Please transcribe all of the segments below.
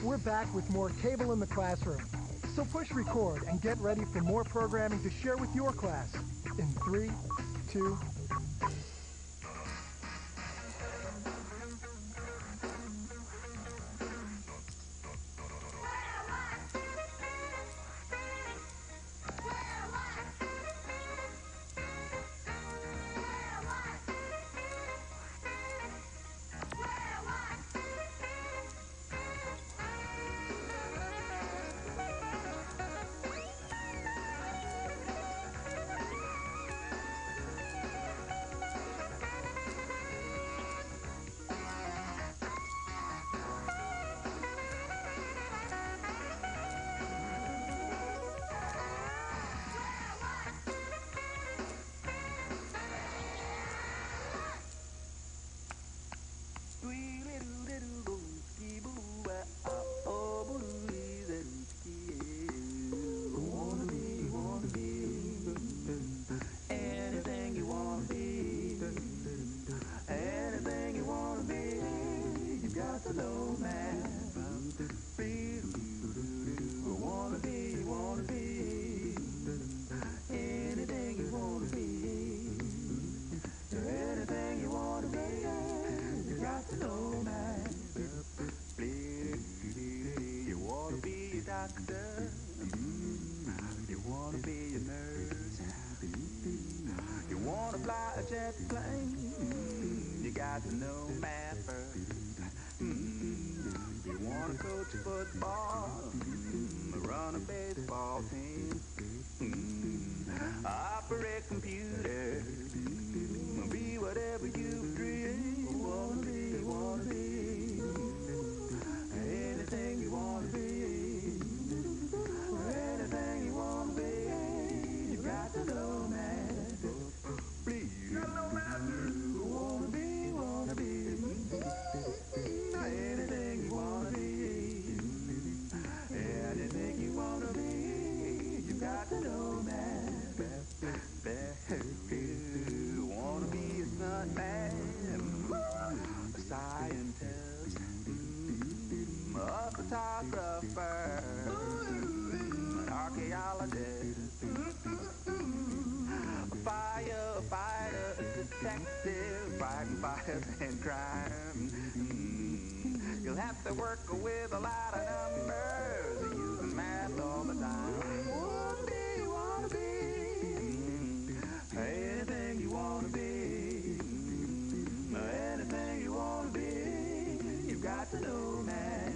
We're back with more Cable in the Classroom. So push record and get ready for more programming to share with your class. In 3, 2, jet plane, you got to know math first. You want to coach football, run a baseball team, operate computers, be whatever you dream. Wanna be, anything you wanna be, anything you wanna be, you got to know math. Photographer, an archaeologist, a firefighter, detective, fighting fires and crime. You'll have to work with a lot of numbers, using math all the time. Wanna be, anything you wanna be, anything you wanna be, you've got to know math.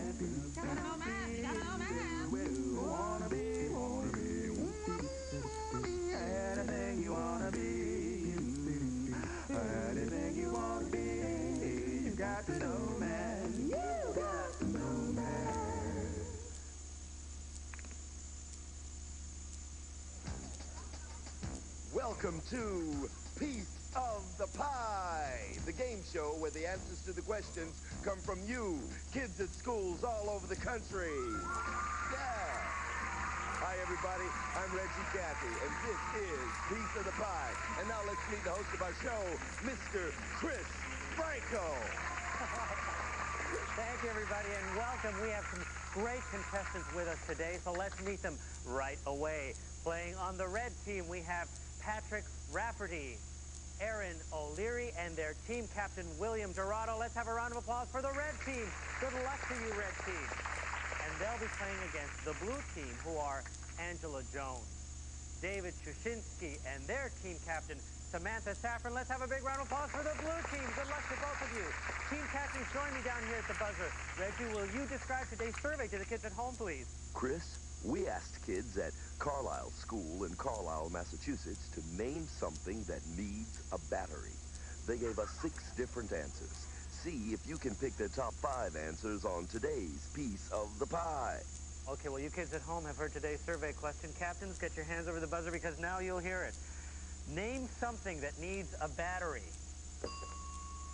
Anything you wanna be, anything you wanna be, you got to know math. You got to know math. Welcome to Piece of the Pie, the game show where the answers to the questions come from you, kids at schools all over the country. Yeah. Hi, everybody. I'm Reggie Cathy, and this is Piece of the Pie. And now let's meet the host of our show, Mr. Chris Franco. Thank you, everybody, and welcome. We have some great contestants with us today, so let's meet them right away. Playing on the red team, we have Patrick Rafferty, Aaron O'Leary, and their team captain, William Dorado. Let's have a round of applause for the red team. Good luck to you, red team. And they'll be playing against the blue team, who are Angela Jones, David Shushinsky, and their team captain, Samantha Saffron. Let's have a big round of applause for the blue team. Good luck to both of you. Team captains, join me down here at the buzzer. Reggie, will you describe today's survey to the kids at home, please? Chris, we asked kids at Carlisle School in Carlisle, Massachusetts, to name something that needs a battery. They gave us 6 different answers. See if you can pick the top 5 answers on today's Piece of the Pie. Okay, well, you kids at home have heard today's survey question. Captains, get your hands over the buzzer because now you'll hear it. Name something that needs a battery.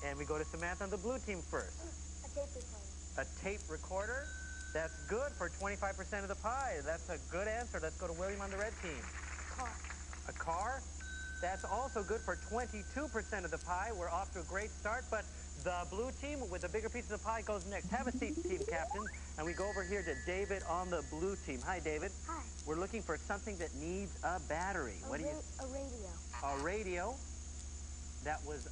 And we go to Samantha on the blue team first. A tape recorder. A tape recorder? That's good for 25% of the pie. That's a good answer. Let's go to William on the red team. Car. A car? That's also good for 22% of the pie. We're off to a great start, but The blue team with the bigger piece of the pie goes next. Have a seat, team captain. And we go over here to David on the blue team. Hi, David. Hi. We're looking for something that needs a battery. A radio. A radio that was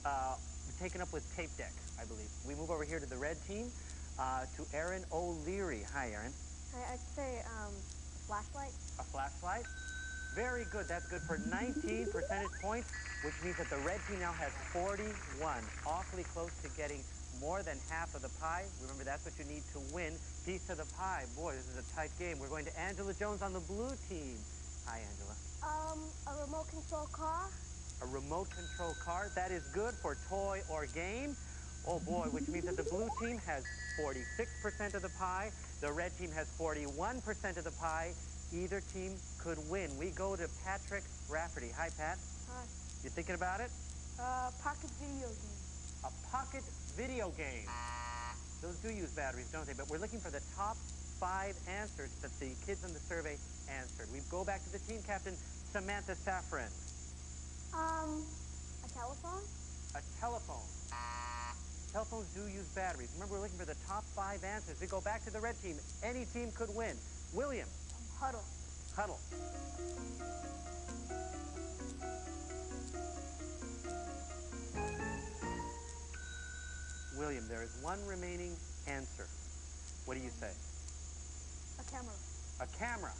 taken up with tape deck, I believe. We move over here to the red team, to Aaron O'Leary. Hi, Aaron. Hi, I'd say a flashlight. A flashlight? Very good. That's good for 19 percentage points, which means that the red team now has 41. Awfully close to getting more than half of the pie. Remember, that's what you need to win. Piece of the pie. Boy, this is a tight game. We're going to Angela Jones on the blue team. Hi, Angela. A remote control car. A remote control car. That is good for toy or game. Oh, boy, which means that the blue team has 46% of the pie. The red team has 41% of the pie. Either team could win. We go to Patrick Rafferty. Hi, Pat. Hi. You thinking about it? Pocket video game. A pocket video game. Those do use batteries, don't they? But we're looking for the top 5 answers that the kids in the survey answered. We go back to the team captain, Samantha Safran. A telephone. A telephone. Telephones do use batteries. Remember, we're looking for the top 5 answers. We go back to the red team. Any team could win. William. Huddle. Huddle. William, there is one remaining answer. What do you say? A camera. A camera.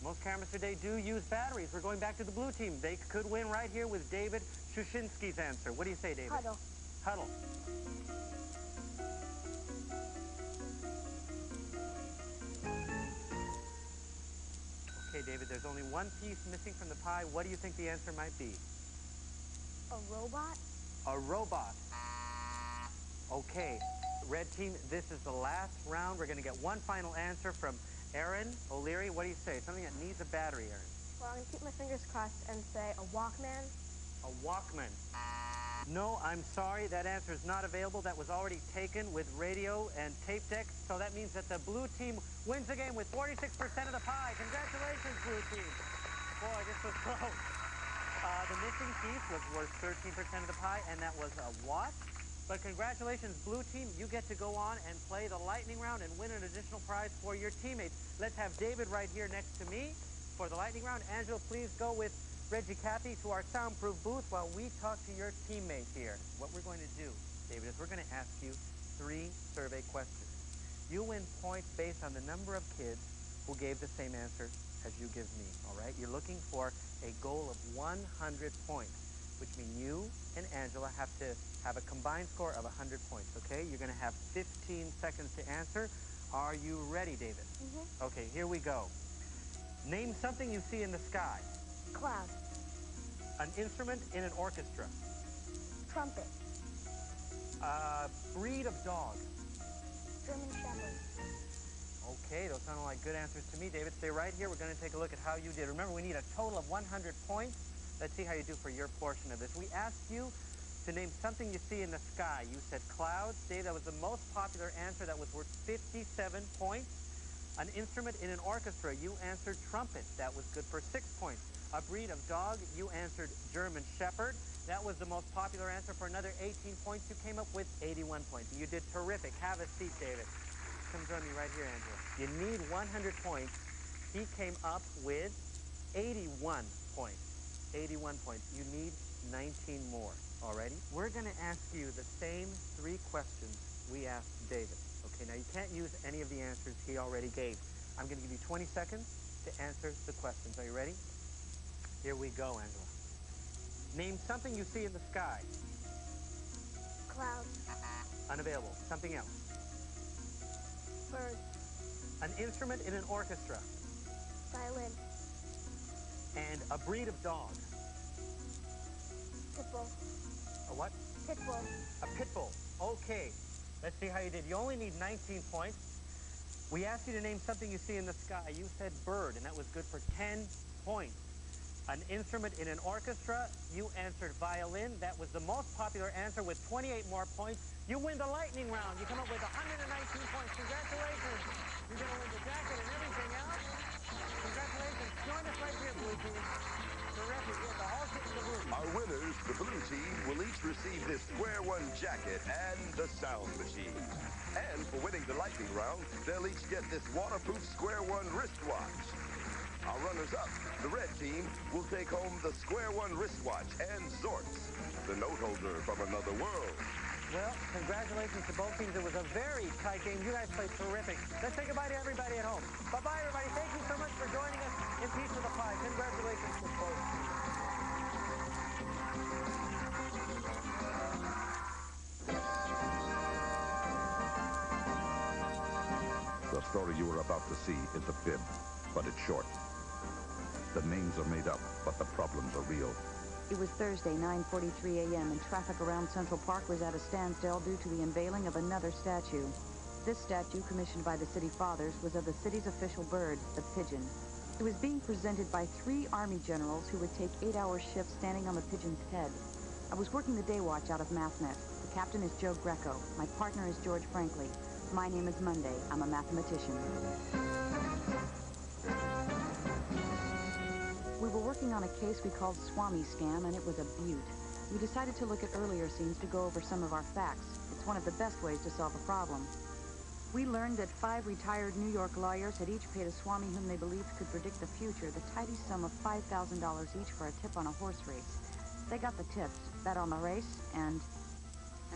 Most cameras today do use batteries. We're going back to the blue team. They could win right here with David Shushinsky's answer. What do you say, David? Huddle. Huddle. Okay, David, there's only one piece missing from the pie. What do you think the answer might be? A robot. A robot. Okay, red team, this is the last round. We're going to get one final answer from Aaron O'Leary. What do you say? Something that needs a battery, Aaron. Well, I'm going to keep my fingers crossed and say a Walkman. A Walkman. No, I'm sorry. That answer is not available. That was already taken with radio and tape deck. So that means that the blue team wins the game with 46% of the pie. Congratulations, blue team. Boy, this was close. The missing piece was worth 13% of the pie, and that was a watch. But congratulations, blue team. You get to go on and play the lightning round and win an additional prize for your teammates. Let's have David right here next to me for the lightning round. Angela, please go with Reggie Cathy to our soundproof booth while we talk to your teammates here. What we're going to do, David, is we're going to ask you 3 survey questions. You win points based on the number of kids who gave the same answer as you give me, all right? You're looking for a goal of 100 points, which means you and Angela have to have a combined score of 100 points, okay? You're going to have 15 seconds to answer. Are you ready, David? Mm-hmm. Okay, here we go. Name something you see in the sky. Cloud. An instrument in an orchestra. Trumpet. A breed of dog. German Shepherd. Okay, those sound like good answers to me, David. Stay right here. We're going to take a look at how you did. Remember, we need a total of 100 points. Let's see how you do for your portion of this. We asked you to name something you see in the sky. You said clouds. Dave, that was the most popular answer. That was worth 57 points. An instrument in an orchestra. You answered trumpet. That was good for 6 points. A breed of dog. You answered German Shepherd. That was the most popular answer for another 18 points. You came up with 81 points. You did terrific. Have a seat, David. Come join me right here, Angela. You need 100 points. He came up with 81 points. 81 points. You need 19 more. Alrighty? We're going to ask you the same 3 questions we asked David. Okay, now you can't use any of the answers he already gave. I'm going to give you 20 seconds to answer the questions. Are you ready? Here we go, Angela. Name something you see in the sky. Cloud. Unavailable. Something else. Bird. An instrument in an orchestra. Violin. And a breed of dog. Pitbull. A what? Pitbull. A pit bull. Okay. Let's see how you did. You only need 19 points. We asked you to name something you see in the sky. You said bird, and that was good for 10 points. An instrument in an orchestra. You answered violin. That was the most popular answer with 28 more points. You win the lightning round. You come up with 119 points. Congratulations. You're going to win the jacket and everything else. Congratulations. Join us right here, Blue Team. Terrific. Yes, the whole shit in the blue. Our winners, the blue team, will each receive this Square One jacket and the sound machine. And for winning the lightning round, they'll each get this waterproof Square One wristwatch. Our runners-up, the red team, will take home the Square One wristwatch and Zorts, the note holder from another world. Well, congratulations to both teams. It was a very tight game. You guys played terrific. Let's say goodbye to everybody at home. Bye-bye, everybody. Thank you so much for joining us in Piece of the Pie. Congratulations to both teams. The story you are about to see is a fib, but it's short. The names are made up, but the problems are real. It was Thursday, 9:43 a.m., and traffic around Central Park was at a standstill due to the unveiling of another statue. This statue, commissioned by the City Fathers, was of the city's official bird, the pigeon. It was being presented by 3 Army generals who would take 8-hour shifts standing on the pigeon's head. I was working the day watch out of MathNet. The captain is Joe Greco. My partner is George Frankley. My name is Monday. I'm a mathematician. We were working on a case we called Swami Scam, and it was a beaut. We decided to look at earlier scenes to go over some of our facts. It's one of the best ways to solve a problem. We learned that 5 retired New York lawyers had each paid a Swami whom they believed could predict the future the tidy sum of $5,000 each for a tip on a horse race. They got the tips, bet on the race, and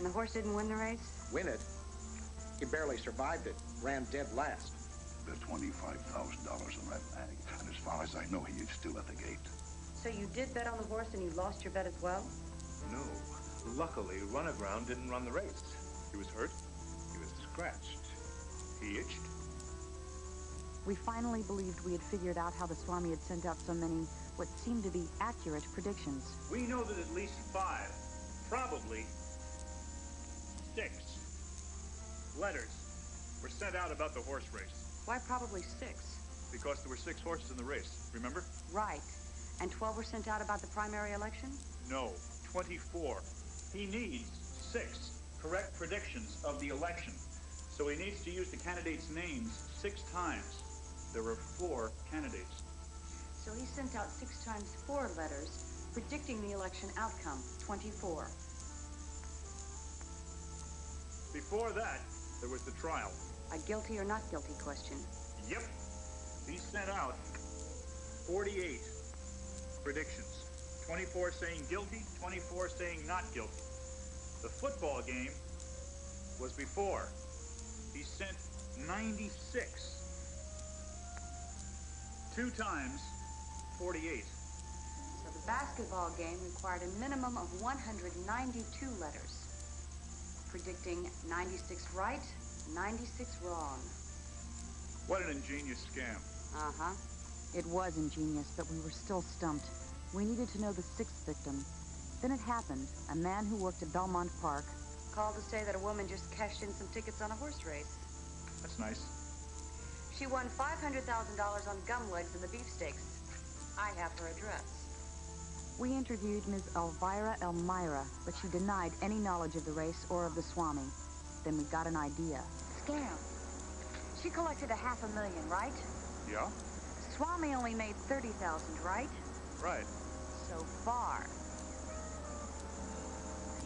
the horse didn't win the race? Win it? He barely survived it. Ran dead last. There's $25,000 in that bag, and as far as I know, he is still at the gate. So you did bet on the horse and you lost your bet as well? No. Luckily, Runaground didn't run the race. He was hurt. He was scratched. He itched. We finally believed we had figured out how the Swami had sent out so many, what seemed to be accurate predictions. We know that at least 5, probably 6 letters were sent out about the horse race. Why probably 6? Because there were 6 horses in the race, remember? Right. And 12 were sent out about the primary election? No, 24. He needs 6 correct predictions of the election. So he needs to use the candidates' names 6 times. There were 4 candidates. So he sent out 6 times 4 letters predicting the election outcome, 24. Before that, there was the trial. A guilty or not guilty question. Yep. He sent out 48 predictions. 24 saying guilty, 24 saying not guilty. The football game was before. He sent 96. 2 times 48. So the basketball game required a minimum of 192 letters, predicting 96 right, 96 wrong. What an ingenious scam. Uh-huh. It was ingenious, but we were still stumped. We needed to know the 6th victim. Then it happened. A man who worked at Belmont Park called to say that a woman just cashed in some tickets on a horse race. That's nice. She won $500,000 on gum legs and the beefsteaks. I have her address. We interviewed Ms. Elvira Elmira, but she denied any knowledge of the race or of the Swami. Then we got an idea. Scam. She collected $500,000, right? Yeah? Swami only made $30,000, right? Right. So far.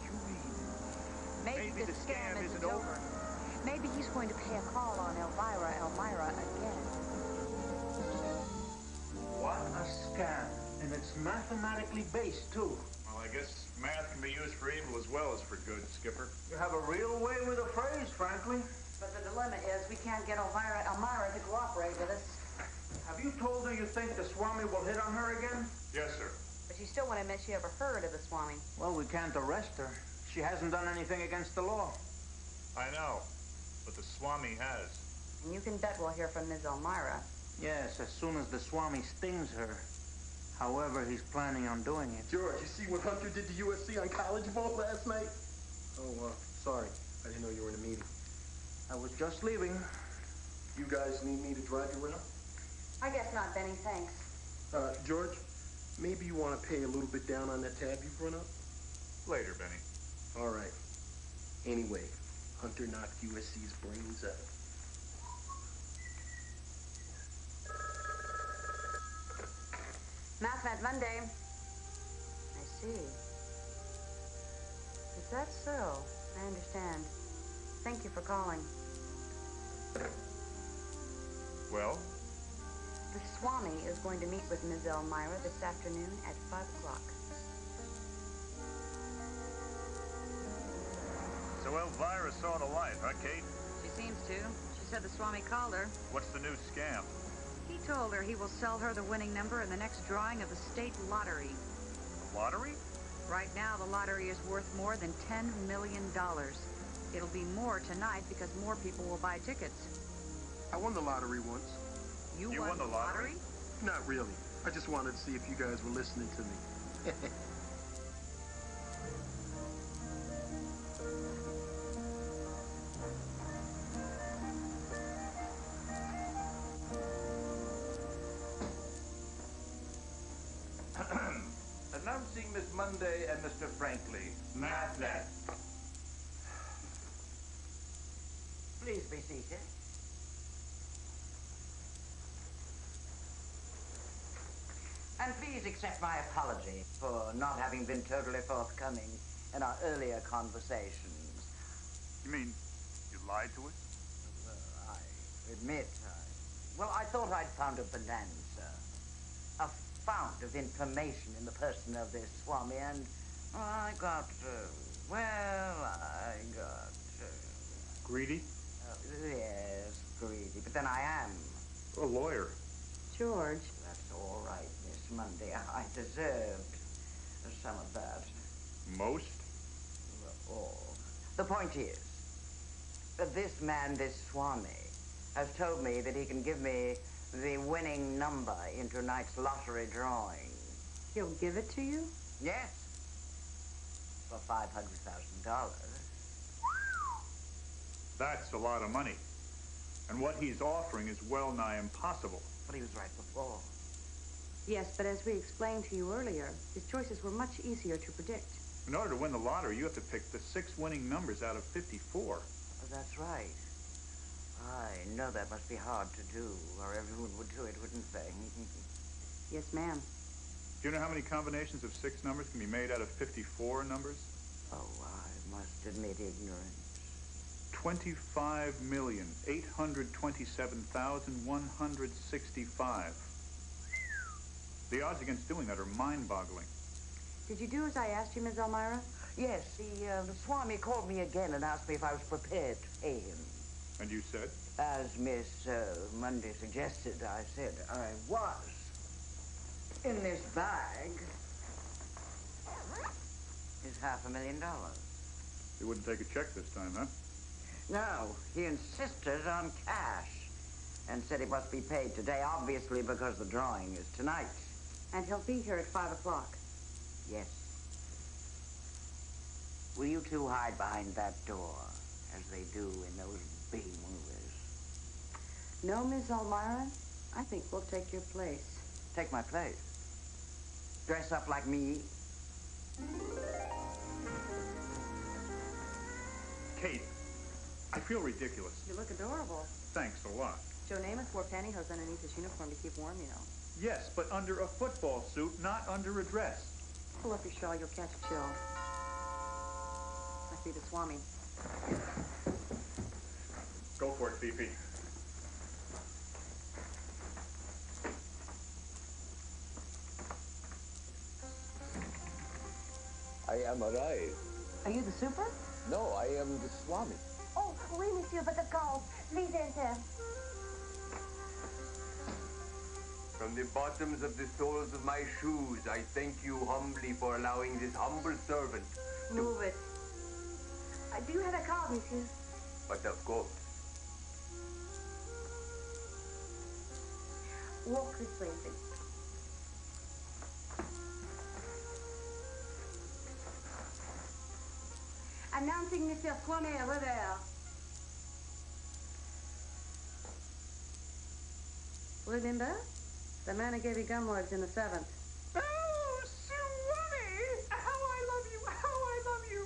You mean Maybe the scam isn't over. Maybe he's going to pay a call on Elvira Elmira again. What a scam. And it's mathematically based, too. Well, I guess math can be used for evil as well as for good, Skipper. You have a real way with a phrase, frankly. But the dilemma is we can't get Elvira Elmira to cooperate with us. Have you told her you think the Swami will hit on her again? Yes, sir. But she still won't admit she ever heard of the Swami. Well, we can't arrest her. She hasn't done anything against the law. I know, but the Swami has. And you can bet we'll hear from Ms. Elmira. Yes, as soon as the Swami stings her. However, he's planning on doing it. George, you see what Hunter did to USC on college ball last night? Oh, sorry. I didn't know you were in a meeting. I was just leaving. You guys need me to drive you around? I guess not, Benny, thanks. George, maybe you want to pay a little bit down on that tab you've run up? Later, Benny. All right. Anyway, Hunter knocked USC's brains out. MathNet Monday. see. Is that so? I understand. Thank you for calling. Well? The Swami is going to meet with Ms. Elmira this afternoon at 5 o'clock. So Elvira saw the light, huh, Kate? She seems to. She said the Swami called her. What's the new scam? He told her he will sell her the winning number in the next drawing of the state lottery. The lottery? Right now, the lottery is worth more than $10 million. It'll be more tonight because more people will buy tickets. I won the lottery once. You won the lottery? Not really. I just wanted to see if you guys were listening to me. Announcing Miss Monday and Mr. Franklin. Matt. Please be seated. And please accept my apology for not having been totally forthcoming in our earlier conversations. You mean you lied to us? I admit, I thought I'd found a bonanza. A fount of information in the person of this Swami, and I got, Greedy? Yes, greedy, but then I am. A lawyer. George. That's all right, Miss Monday. I deserved some of that. Most? All. The point is, this man, this Swami, has told me that he can give me the winning number in tonight's lottery drawing. He'll give it to you? Yes. For $500,000. That's a lot of money. And what he's offering is well nigh impossible. But he was right before. Yes, but as we explained to you earlier, his choices were much easier to predict. In order to win the lottery, you have to pick the 6 winning numbers out of 54. Oh, that's right. I know that must be hard to do, or everyone would do it, wouldn't they? Yes, ma'am. Do you know how many combinations of 6 numbers can be made out of 54 numbers? Oh, I must admit ignorance. 25,827,165. The odds against doing that are mind-boggling. Did you do as I asked you, Ms. Elmira? Yes, the Swami called me again and asked me if I was prepared to pay him. And you said? As Miss Monday suggested, I said I was. In this bag is $500,000. You wouldn't take a check this time, huh? No, he insisted on cash and said it must be paid today, obviously because the drawing is tonight. And he'll be here at 5 o'clock. Yes. Will you two hide behind that door, as they do in those B movies? No, Ms. Elmira. I think we'll take your place. Take my place? Dress up like me? Kate, I feel ridiculous. You look adorable. Thanks a lot. Joe Namath wore pantyhose underneath his uniform to keep warm, you know. Yes, but under a football suit, not under a dress. Pull up your shawl, you'll catch a chill. Must be the Swami. Go for it, VP. I am arrived. Are you the super? No, I am the Swami. Oh, oui, monsieur, but the calls. Please enter. From the bottoms of the soles of my shoes, I thank you humbly for allowing this humble servant. Move it. Do you have a card, monsieur? But of course. Walk this way, please. Announcing Monsieur Swami River. Remember? The man who gave you gum lugs in the 7th. Oh, Swami! How I love you! How I love you!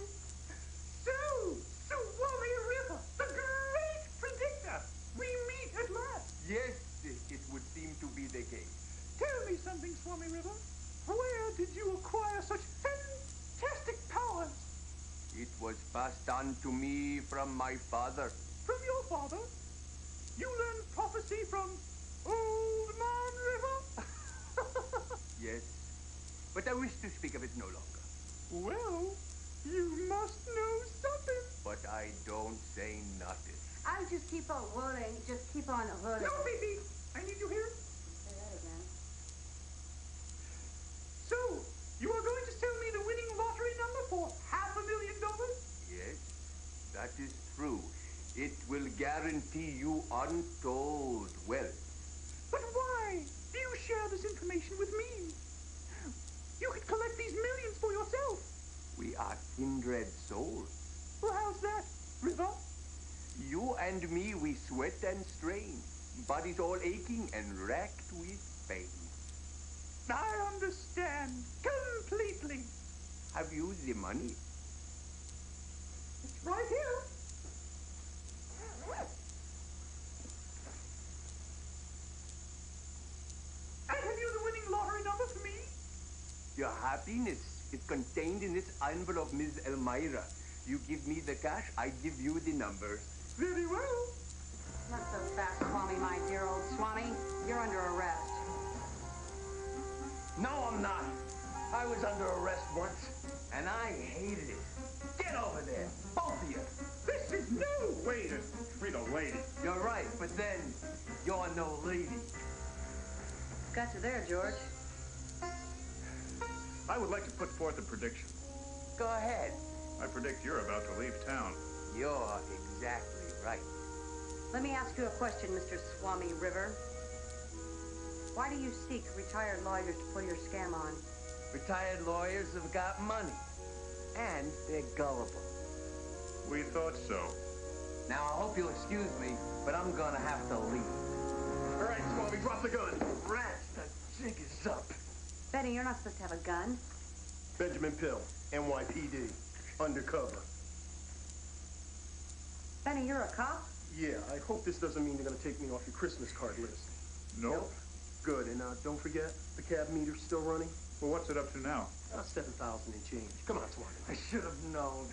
Swami River, the great predictor! We meet at last! Yes, it would seem to be the case. Tell me something, Swami River. Where did you acquire such passed on to me from my father. From your father? You learned prophecy from Old Man River? Yes, but I wish to speak of it no longer. Well, you must know something. But I don't say nothing. I'll just keep on rolling. Just keep on rolling. No, baby. I need to hear it. Say that again. So, you are going to sell me the winning lottery number for $500,000? Yes, that is true. It will guarantee you untold wealth. But why do you share this information with me? You could collect these millions for yourself. We are kindred souls. Well, how's that, River? You and me, we sweat and strain. Bodies all aching and racked with pain. I understand completely. Have you the money? It's right here. And have you the winning lottery number for me? Your happiness is contained in this envelope, Ms. Elmira. You give me the cash, I give you the numbers. Very well. Not so fast, Swami, my dear old Swami. You're under arrest. No, I'm not. I was under arrest once, and I hated it. Get over there, both of you. This is no way to treat a lady. You're right, but then you're no lady. Got you there, George. I would like to put forth a prediction. Go ahead. I predict you're about to leave town. You're exactly right. Let me ask you a question, Mr. Swami River. Why do you seek retired lawyers to pull your scam on? Retired lawyers have got money, and they're gullible. We thought so. Now, I hope you'll excuse me, but I'm gonna have to leave. All right, Swami, drop the gun. Rats, the jig is up. Benny, you're not supposed to have a gun. Benjamin Pill, NYPD, undercover. Benny, you're a cop? Yeah, I hope this doesn't mean you're gonna take me off your Christmas card list. Nope. Good, and don't forget, the cab meter's still running. Well, what's it up to now? 7,000 and change. Come on, Swami. I should have known.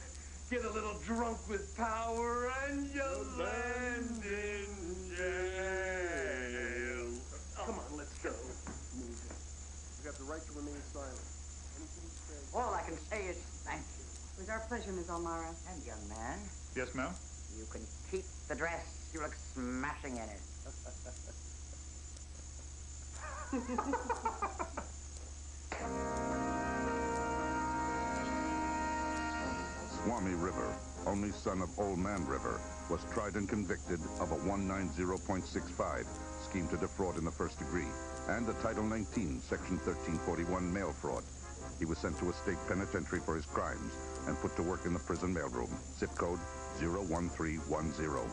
Get a little drunk with power and you'll land in jail. Come on, let's go. You have the right to remain silent. Anything you say. All I can say is thank you. It was our pleasure, Ms. Elmira. And young man, Yes, ma'am? you can keep the dress. You look smashing in it. Swami River, only son of Old Man River, was tried and convicted of a 190.65 scheme to defraud in the first degree and a Title 19, Section 1341 mail fraud. He was sent to a state penitentiary for his crimes and put to work in the prison mailroom. Zip code 01310.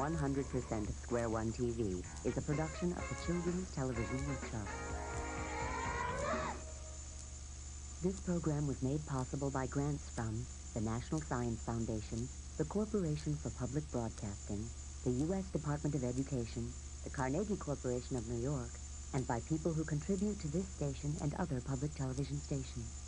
100% of Square One TV is a production of the Children's Television Workshop. This program was made possible by grants from the National Science Foundation, the Corporation for Public Broadcasting, the U.S. Department of Education, the Carnegie Corporation of New York, and by people who contribute to this station and other public television stations.